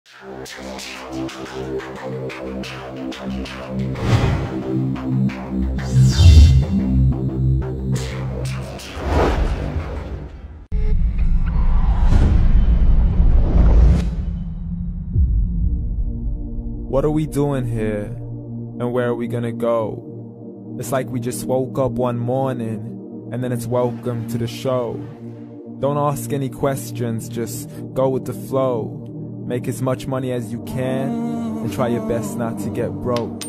What are we doing here? And where are we gonna go? It's like we just woke up one morning and then it's welcome to the show. Don't ask any questions, just go with the flow. Make as much money as you can and try your best not to get broke.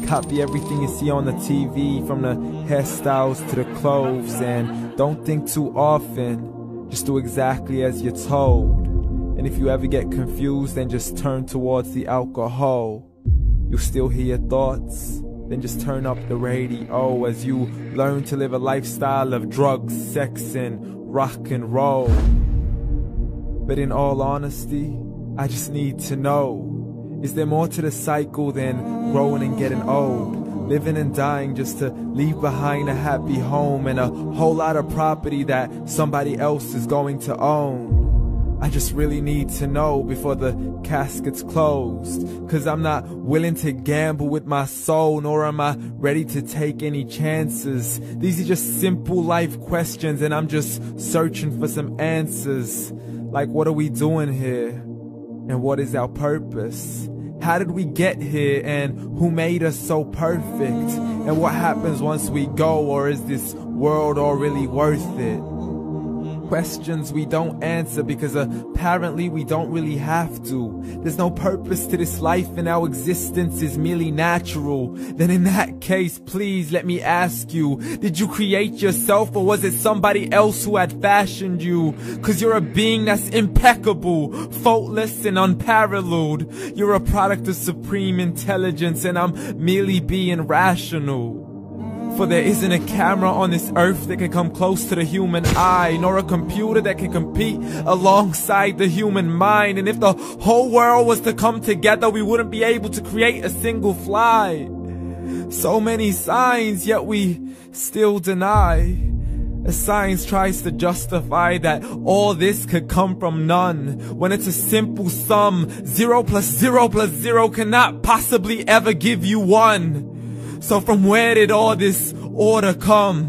Copy everything you see on the TV, from the hairstyles to the clothes, and don't think too often, just do exactly as you're told. And if you ever get confused, then just turn towards the alcohol. You'll still hear your thoughts, then just turn up the radio as you learn to live a lifestyle of drugs, sex, and rock and roll. But in all honesty, I just need to know, is there more to the cycle than growing and getting old? Living and dying just to leave behind a happy home and a whole lot of property that somebody else is going to own. I just really need to know before the casket's closed, 'cause I'm not willing to gamble with my soul, nor am I ready to take any chances. These are just simple life questions and I'm just searching for some answers. Like, what are we doing here? And what is our purpose? How did we get here, and who made us so perfect? And what happens once we go, or is this world all really worth it? Questions we don't answer because apparently we don't really have to. There's no purpose to this life and our existence is merely natural. Then in that case, please let me ask you, did you create yourself, or was it somebody else who had fashioned you? 'Cause you're a being that's impeccable, faultless and unparalleled. You're a product of supreme intelligence and I'm merely being rational. For there isn't a camera on this earth that can come close to the human eye, nor a computer that can compete alongside the human mind. And if the whole world was to come together, we wouldn't be able to create a single fly. So many signs, yet we still deny. As science tries to justify that all this could come from none, when it's a simple sum. 0 plus 0 plus 0 cannot possibly ever give you 1. So from where did all this order come?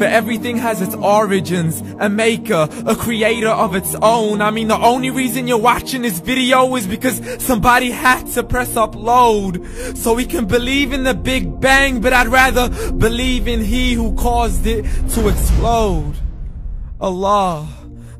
For everything has its origins, a maker, a creator of its own. I mean, the only reason you're watching this video is because somebody had to press upload. So we can believe in the Big Bang, but I'd rather believe in He who caused it to explode. Allah,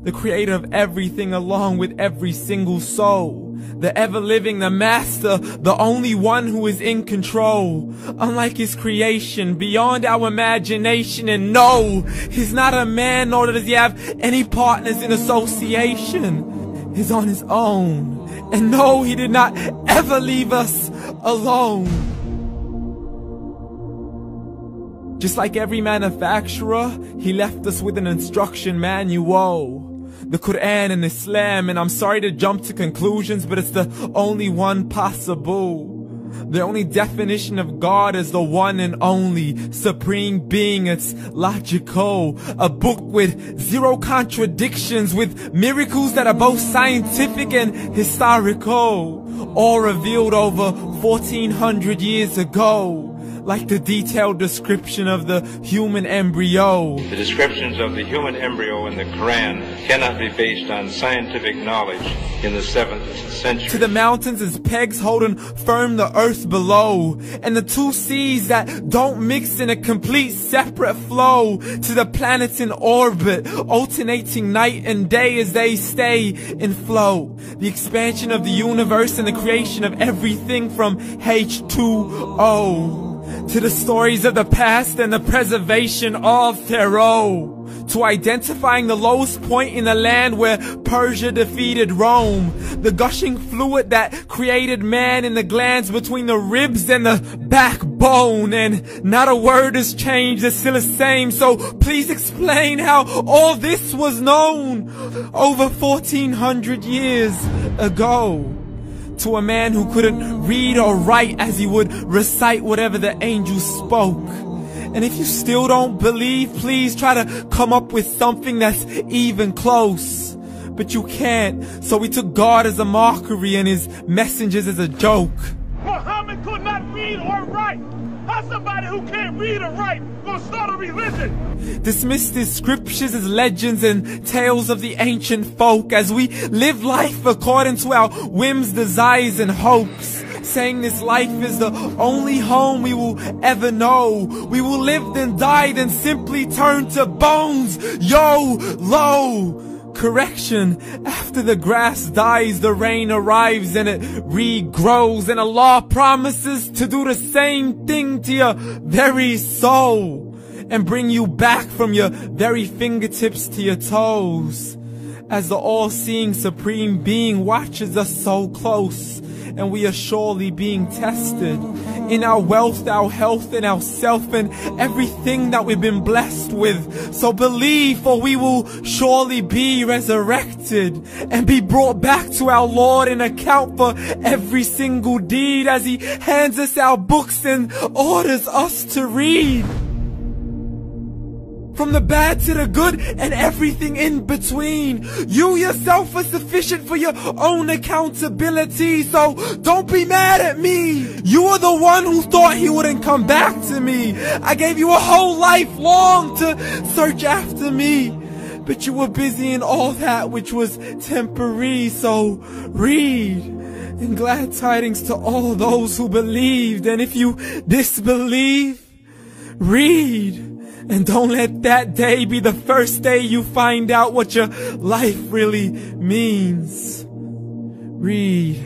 the creator of everything along with every single soul. The ever-living, the master, the only one who is in control. Unlike his creation, beyond our imagination. And no, he's not a man, nor does he have any partners in association. He's on his own. And no, he did not ever leave us alone. Just like every manufacturer, he left us with an instruction manual. The Quran and Islam, and I'm sorry to jump to conclusions, but it's the only one possible. The only definition of God is the one and only supreme being. It's logical, a book with 0 contradictions, with miracles that are both scientific and historical, all revealed over 1400 years ago. Like the detailed description of the human embryo. The descriptions of the human embryo in the Quran cannot be based on scientific knowledge in the 7th century. To the mountains as pegs holding firm the earth below, and the 2 seas that don't mix in a complete separate flow. To the planets in orbit, alternating night and day as they stay in flow. The expansion of the universe and the creation of everything from H2O. To the stories of the past and the preservation of Pharaoh. To identifying the lowest point in the land where Persia defeated Rome. The gushing fluid that created man in the glands between the ribs and the backbone. And not a word has changed, it's still the same. So please explain how all this was known over 1400 years ago. To a man who couldn't read or write, as he would recite whatever the angels spoke. And if you still don't believe, please try to come up with something that's even close. but you can't. So we took God as a mockery and his messengers as a joke. Muhammad could not read or write. How's somebody who can't read or write gonna start a religion? Dismissed his scriptures as legends and tales of the ancient folk as we live life according to our whims, desires, and hopes. Saying this life is the only home we will ever know. We will live then die then simply turn to bones. YOLO! Correction, after the grass dies, the rain arrives and it regrows, and Allah promises to do the same thing to your very soul and bring you back from your very fingertips to your toes, as the all-seeing supreme being watches us so close, and we are surely being tested in our wealth, our health, and our self, and everything that we've been blessed with. So believe, for we will surely be resurrected and be brought back to our Lord and account for every single deed as he hands us our books and orders us to read. From the bad to the good and everything in between. You yourself are sufficient for your own accountability, so don't be mad at me. You are the one who thought he wouldn't come back to me. I gave you a whole life long to search after me, but you were busy in all that which was temporary. So read, and glad tidings to all those who believed. And if you disbelieve, read. And don't let that day be the first day you find out what your life really means. Read.